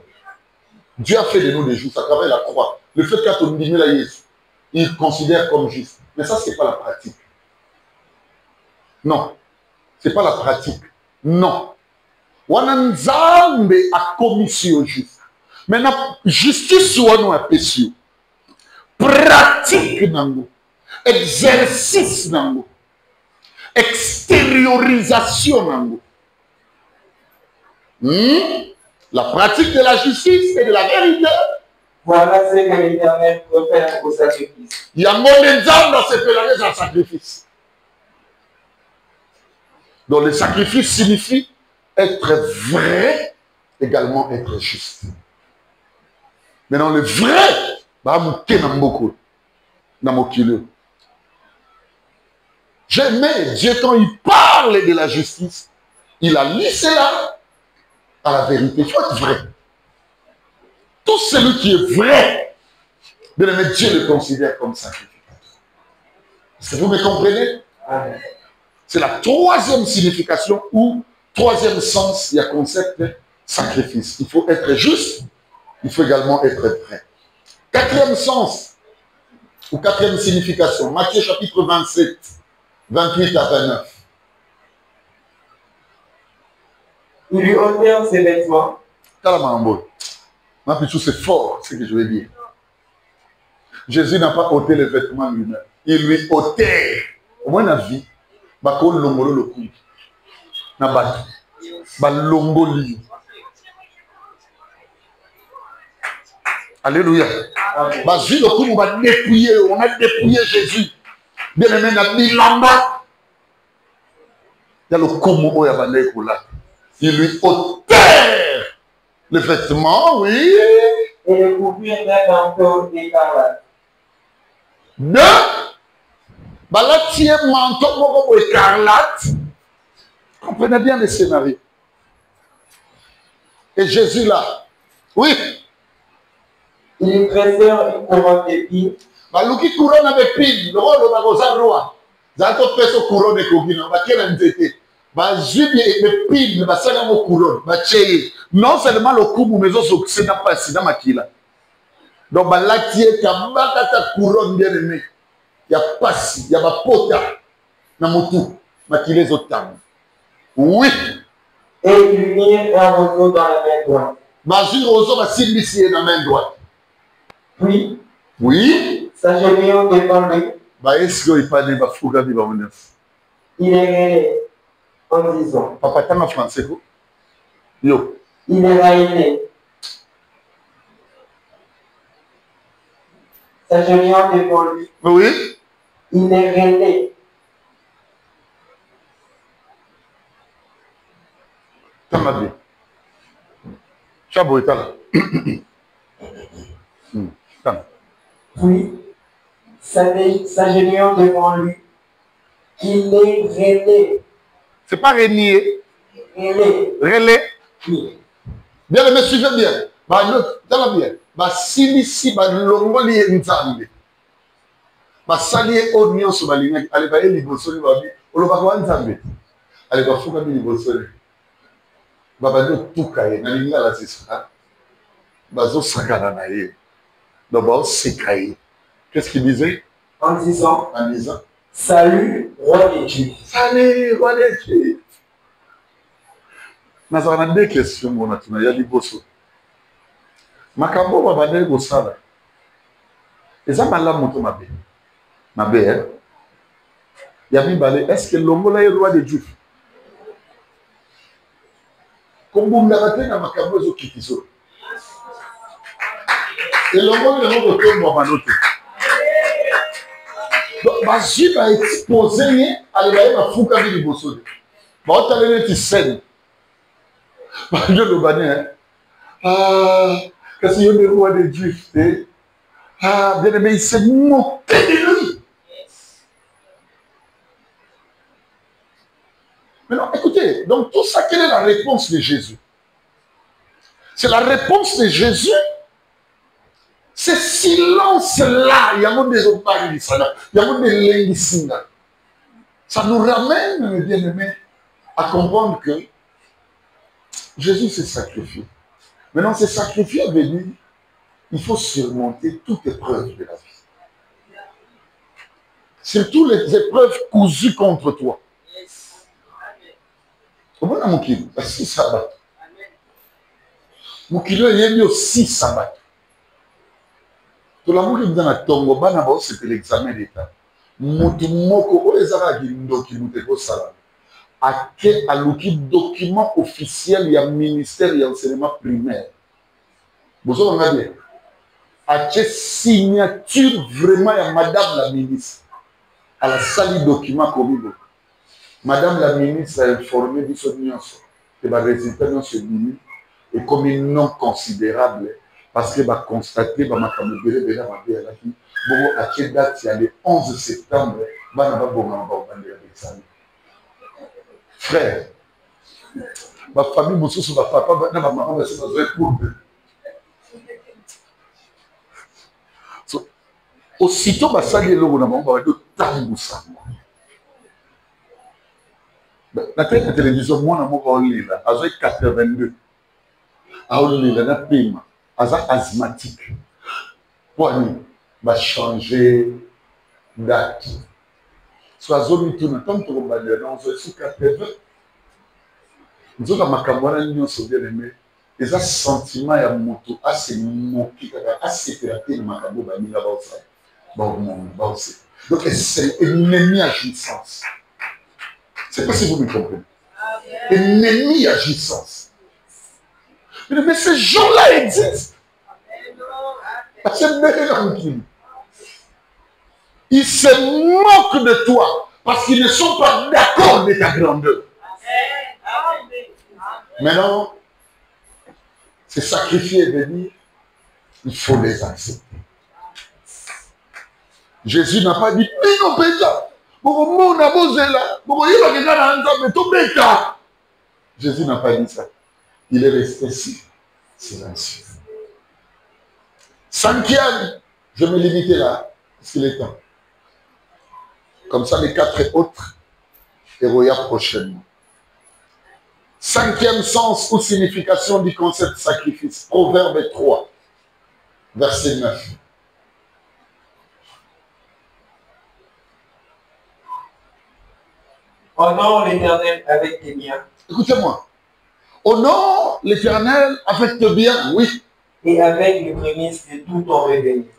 Dieu a fait de nous des justes à travers la croix. Le fait qu'à ton dîner là, il considère comme juste. Mais ça, ce n'est pas la pratique. Non. Ce n'est pas la pratique. Non. Wananzambe a commission juste. Maintenant, justice soit nous a péché. Pratique nango. Exercice nango. Extériorisation nango. La pratique de la justice et de la vérité. Voilà ce que l'Éternel peut faire au sacrifice. Il y a un monde dans ce pèlerinage à sacrifice. Donc le sacrifice signifie être vrai, également être juste. Maintenant le vrai, j'aimais Dieu quand il parle de la justice, il a lissé là à la vérité. Il faut être vrai. Tout celui qui est vrai, bien aimé, Dieu le considère comme sacrificateur. Est-ce que vous me comprenez? C'est la troisième signification ou troisième sens, il y a concept sacrifice. Il faut être juste, il faut également être vrai. Quatrième sens ou quatrième signification, Matthieu chapitre 27, 28 à 29. Ils lui ôtèrent ses vêtements. C'est fort ce que je veux dire. Jésus n'a pas ôté les vêtements lui-même. Il lui ôtait. Au moins la vie. Alléluia. On a dépouillé Jésus. Bien aimé, il y a le Komo il lui ôtait les vêtements, oui. Et le couvrirent d'un manteau écarlate. Deux, balatier manteau écarlate. Comprenez bien le scénario. Et Jésus là, oui. Ils lui tressèrent une couronne d'épines. Baluki couronne avec pile, le rôle de la roi. Zato peso couronne de Kogina, bakela nzete. Bazubi et pile, basala mo couronne, bacheye. Non seulement le kubu, mais aussi c'est n'a pas si dans makila. Donc balatier kabaka ta couronne bien aimé. Il y a pas il y a pas pota na motu, makile zotam. Oui. Et ils lui mirent un roseau dans la main droite. Bazu roseau va s'initier dans la main droite. Puis, oui. s'agenouillant devant lui, il est rêvé en disant, papa, t'as un français, yo. Il est rêvé. S'agenouillant devant lui, oui. Il est rêvé. T'as ma vie. Chabou est là. Puis, s'agenouillant devant lui, il est rêvé. C'est pas régner. Rêvé. Relais. Oui. Bien, mais suivez bien. Bah, t'as bien. Bah, si, bah, l'ongoli est nzambe. Bah, sali oignon sur ma ligne. Allez, bah, il y a l'ibosoli, bah, on le va voir nzambe. Allez, bah, faut que l'ibosoli. Bah, bah, tout caillé. N'a ligne là, c'est ça. Bah, zo sakana na ye. Donc, bah, c'est caillé. Qu'est-ce qu'il disait? En disant, salut, roi des Juifs. Salut, roi des Juifs. Nous avons deux questions, mon atuna, il y a du bosso. Makambo, va venir au sala. Et ça, ma lame, mon mabe. Mabe, hein? Il y a mis balé. Est-ce que l'ongola est roi des Juifs? Comme vous me l'avez dit, Makambo, ils ont quitté ça. Et l'ongola est roi de Juifs. Donc, ma jupe a exposé, elle va être fou comme il bosse. Bah, on t'a donné une scène. Bah, je le bannis, hein. Ah, qu'est-ce qu'il y a des rois des Juifs, eh? Ah, bien aimé, il s'est moqué de lui. Mais non, écoutez, donc tout ça, quelle est la réponse de Jésus? C'est la réponse de Jésus Ce silence-là, il y a des autres ça nous ramène, mes bien-aimés, à comprendre que Jésus s'est sacrifié. Maintenant, se sacrifier veut dire il faut surmonter toute épreuve de la vie. Surtout les épreuves cousues contre toi. Comment on a mon kilo? 6 sabbats. Mon kilo, il y a mis 6 sabbats. Tout le monde qui est dans la tombe, c'était l'examen d'État. Moko, ezara qui documente ko sala. Ake aluki document officiel, il y a ministère, il y a enseignement primaire. Vous savez bien. Ake signature vraiment, il y a madame la ministre. À la salle document comme madame la ministre a informé de son union que le résultat de ce ministre est comme un non considérable parce qu'il va constater que à quelle date il y a le 11 septembre, frère, ma famille, mon source, ma papa, ma maman, c'est dans un couple. Aussitôt, ma salle est là, on va de Tamboussa. La télévision, moi, je suis 82. Je suis asthmatique. Poignée, va changer date. Soit zone tourne, tant que on va dire, on se sous 80. Nous avons ma camarade, nous sommes bien aimés. Et un sentiment, il y a moto, assez moqué, assez créatif, ma camarade, il y a bon, donc c'est un ennemi à jouissance. Je ne sais pas si vous me comprenez. Un ennemi à jouissance. Mais ces gens-là existent. Parce que ils se moquent de toi parce qu'ils ne sont pas d'accord de ta grandeur. Maintenant, c'est sacrifier de dire, il faut les accepter. Jésus n'a pas dit, mais non, Jésus n'a pas dit ça. Il est resté silencieux. Cinquième, je vais me limiter là, parce qu'il est temps. Comme ça, les 4 autres, et regarde prochainement. Cinquième sens ou signification du concept sacrifice. Proverbe 3, verset 9. Honore l'Éternel avec tes biens. Écoutez-moi. Honore l'Éternel avec tes biens, oui. Et avec les prémices de tout ton revenu.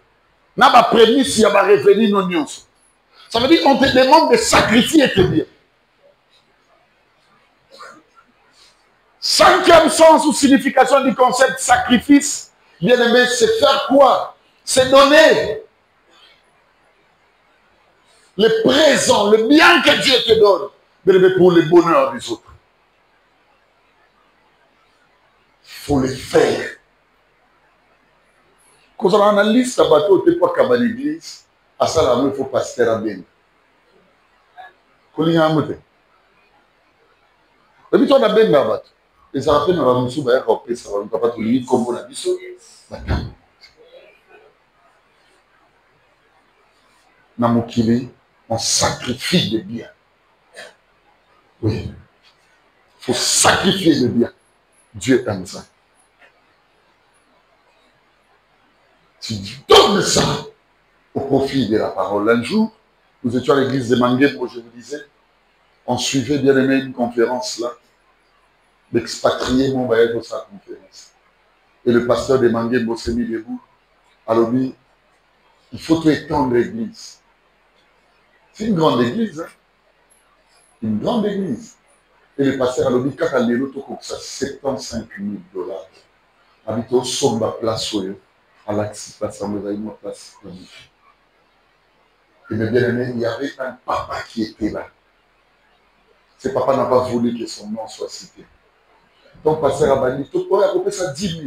N'a pas prémisse, il y a ma revenu non nuance. Ça veut dire qu'on te demande de sacrifier tes biens. Cinquième sens ou signification du concept sacrifice, bien aimé, c'est faire quoi? C'est donner le présent, le bien que Dieu te donne, bien aimé, pour le bonheur des autres. Il faut le faire. Quand on analyse la bateau, tu n'es pas qu'à l'église, à ça, là, il faut passer à bien. Quand on a un moté. Et puis, on a bien la bateau. Et ça rappelle, on a un souba, ça va nous pas tout le comme on a dit ça. Namokili, on sacrifie le bien. Oui. Il faut sacrifier le bien. Dieu aime ça. Tu donnes ça au profit de la parole. Un jour, nous étions à l'église de Manguembo, je vous disais, on suivait bien aimé une conférence là, l'expatrié mon voyage dans sa conférence. Et le pasteur de Manguembo s'est mis debout. Alors lui, il faut tout étendre l'église. C'est une grande église, hein? Une grande église. Et le pasteur a dit, quand il est là, ça 75 000 $. Habite au somba place, à l'axe, place, à une place. Et bien aimé, il y avait un papa qui était là. Ce papa n'a pas voulu que son nom soit cité. Donc, pasteur a dit, on va couper ça 10 000.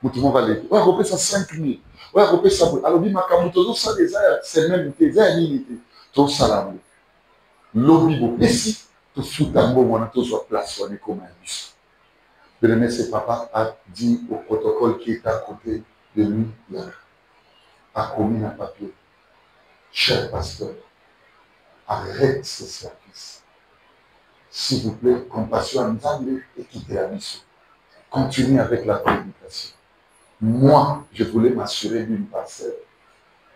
On va couper ça 5 000. On va couper ça. Alors, il m'a dit, ça déjà, c'est même des années. Tout ça là. Lobby, et si tout fout un bon, on a tous soit place, on est comme un bus. Bien aimé, ce papa a dit au protocole qui est à côté de lui, là. a commis un papier. Cher pasteur, arrête ce service. S'il vous plaît, compassion à nous et quittez la mission. Continuez avec la prédication. Moi, je voulais m'assurer d'une parcelle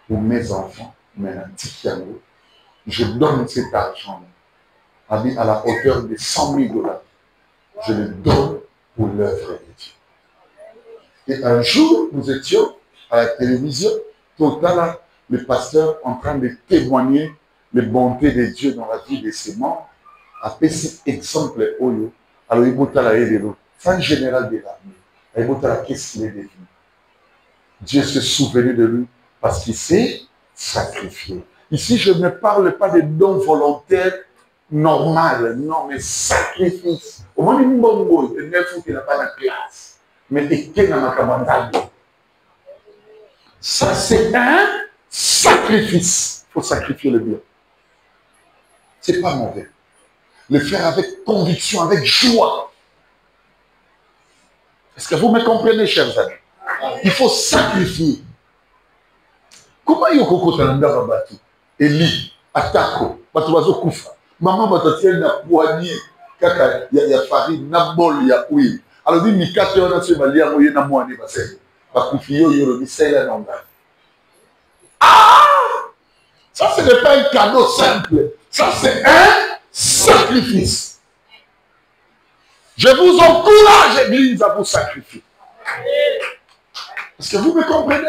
pour mes enfants, mais un petit cadeau. Je donne cet argent-là à la hauteur de 100 000 $. Je le donne pour l'œuvre de Dieu. Et un jour, nous étions à la télévision, total, le pasteur en train de témoigner les bontés de Dieu dans la vie de ses membres. Après cet exemple, alors il est c'est un général de l'armée. Qu'est-ce qu'il est devenu? Dieu se souvenait de lui parce qu'il s'est sacrifié. Ici, je ne parle pas de dons volontaires normal, non, mais sacrifice. Au moins, il n'y a pas de classe. Mais il y a ça, c'est un sacrifice. Il faut sacrifier le bien. Ce n'est pas mauvais. Le faire avec conviction, avec joie. Est-ce que vous me comprenez, chers amis? Il faut sacrifier. Comment il y a un Eli, Atako, Batubazo Koufa. Maman Batatiel n'a poigné, kaka, il y a farine, n'a bol, il y a huile. Alors, dit, Mikate, on a ce balia, il y a moine, il y a Bakufio, il y a le missel à l'angle. Ah! Ça, ce n'est pas un cadeau simple. Ça, c'est un sacrifice. Je vous encourage, Église, à vous sacrifier. Est-ce que vous me comprenez?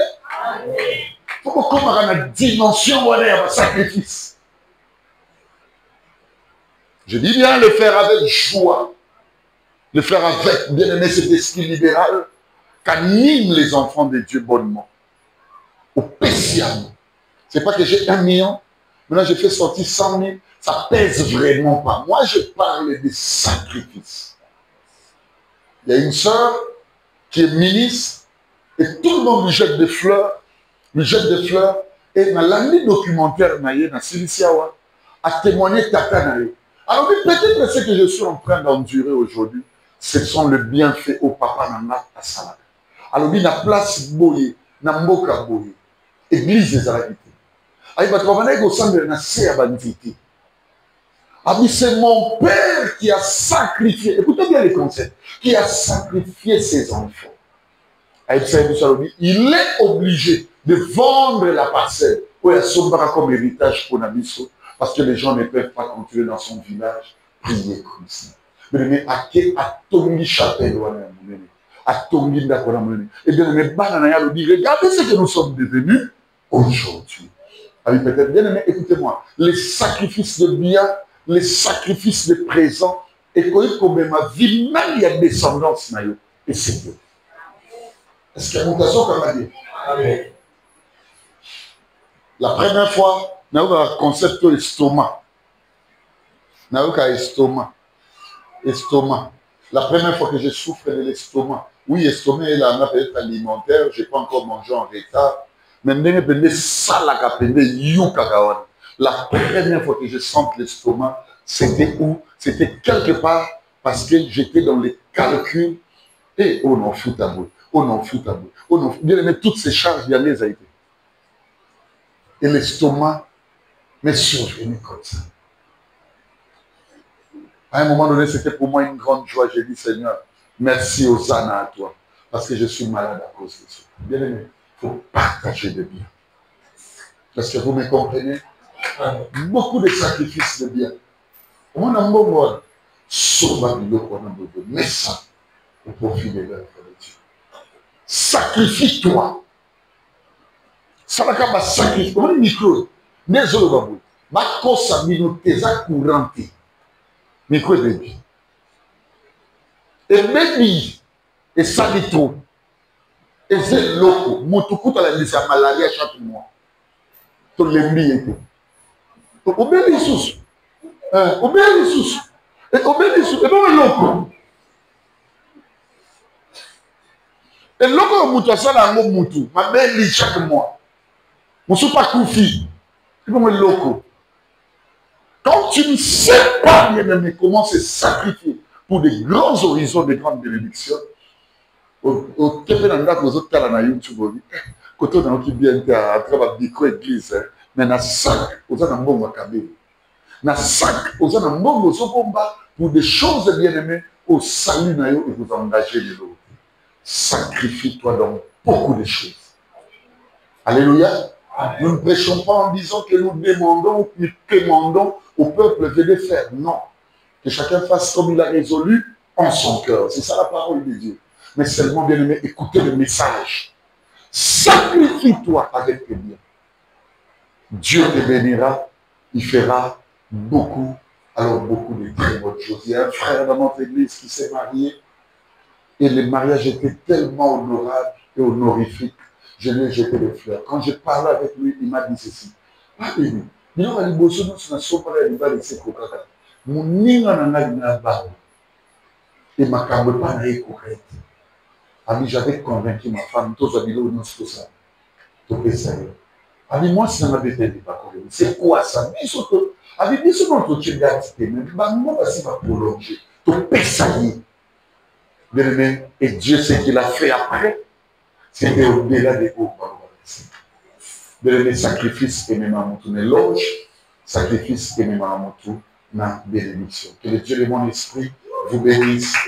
Il faut qu'on ait une dimension de sacrifice. Je dis bien le faire avec joie. Le faire avec, bien aimé, cet esprit libéral qu'anime les enfants de Dieu bonnement. Au spécialement. Ce n'est pas que j'ai 1 million. Maintenant, j'ai fait sortir 100 000. Ça pèse vraiment pas. Moi, je parle de sacrifice. Il y a une sœur qui est ministre et tout le monde lui jette des fleurs. Lui jette des fleurs. Et dans l'année documentaire, dans Siliciawa, a témoigné Tata Naye. Alors, peut-être ce que je suis en train d'endurer aujourd'hui, ce sont les bienfaits au papa Nana à Salade. Alors, il y a place Boye, na Mboka Boye, église des Arabites. Alors, il va travailler au sein de la Séabandité. C'est mon père qui a sacrifié, écoutez bien les concepts, qui a sacrifié ses enfants. Il est obligé de vendre la parcelle pour être comme héritage pour Nabiso, parce que les gens ne peuvent pas continuer dans son village, prier comme ça. Mais à qui a Tongi Chapelle, à Tongi Ndakoramone. Et bien, les bananaya le dit, regardez ce que nous sommes devenus aujourd'hui. Alors peut-être, bien aimé, écoutez-moi, les sacrifices de biens, les sacrifices de présents, et comme ma vie, même il y a descendance, et c'est Dieu. Est-ce qu'il y a une mutation comme on dit? Amen. La première fois, nous avons un concept de l'estomac. Nous avons un estomac. Estomac. La première fois que je souffre de l'estomac, oui, l'estomac est là, on a peut-être alimentaire, je n'ai pas encore mangé en retard, mais la première fois que je sens l'estomac, c'était où? C'était quelque part parce que j'étais dans les calculs et on en fout à bout. On en fout à bout. On en fout. Bien aimé, toutes ces charges, il y a les a été. Et l'estomac m'est survenu comme ça. À un moment donné, c'était pour moi une grande joie. J'ai dit, Seigneur, merci Hosanna à toi. Parce que je suis malade à cause de ça. Bien aimé, il faut partager de bien. Parce que vous me comprenez? Beaucoup de sacrifices de bien. On a un bon mot. Mais ça, au profit de l'œuvre de Dieu. Sacrifie-toi. Ça va comme un sacrifice. Comment le micro? Désolé, babou. Ma cause a mis nos tésas courantes. Micro de Dieu. Et même, et ça dit trop. Et c'est loco. Moutoukou, tu as la malaria chaque mois. Tu l'as mis. Obéis les sous. Obéis les sous. Et obéis les sous. Et non, loco. Et loco, moutou, ça là, moutou. Ma belle lit chaque mois. Je ne suis pas koufi. C'est comme le loco. Quand tu ne sais pas, bien aimé, comment se sacrifier pour des grands horizons, des grandes bénédictions, au Tepénanda, aux autres cas, na YouTube, Quand on a bien à travers la micro-église, mais dans sac, aux gens n'ont pas kabé. Dans sac, aux gens n'ont pas pour des choses bien aimées, au salut, et vous engagez les autres. Sacrifie-toi dans beaucoup de choses. Alléluia. Nous ne prêchons pas en disant que nous demandons au peuple de le faire. Non. Que chacun fasse comme il a résolu en son cœur. C'est ça la parole de Dieu. Mais seulement, bien aimé, écoutez le message. Sacrifie-toi avec tes biens. Dieu te bénira. Il fera beaucoup, alors beaucoup de très bonnes choses. Il y a un frère dans notre église qui s'est marié. Et le mariage était tellement honorable et honorifique. Je lui ai jeté des fleurs. Quand je parlais avec lui, il m'a dit ceci. Ah, il dit, et ma cambre pas n'est correcte. Ami, j'avais convaincu ma femme, tous les vidéos nous tout ça. Tout ça. Ami, moi, si ça m'a été dit pas correct. C'est quoi ça? Mais surtout, ami, bien sûr, notre tu gardes, mais moi, si ma prolonger. Tout ça. Bien-aimé, et Dieu, ce qu'il a fait après, c'était au-delà des hauts. Bien-aimé, sacrifice et même à mon tour, l'éloge, sacrifice et même à mon tour, ma bénédiction. Que le Dieu de mon esprit vous bénisse.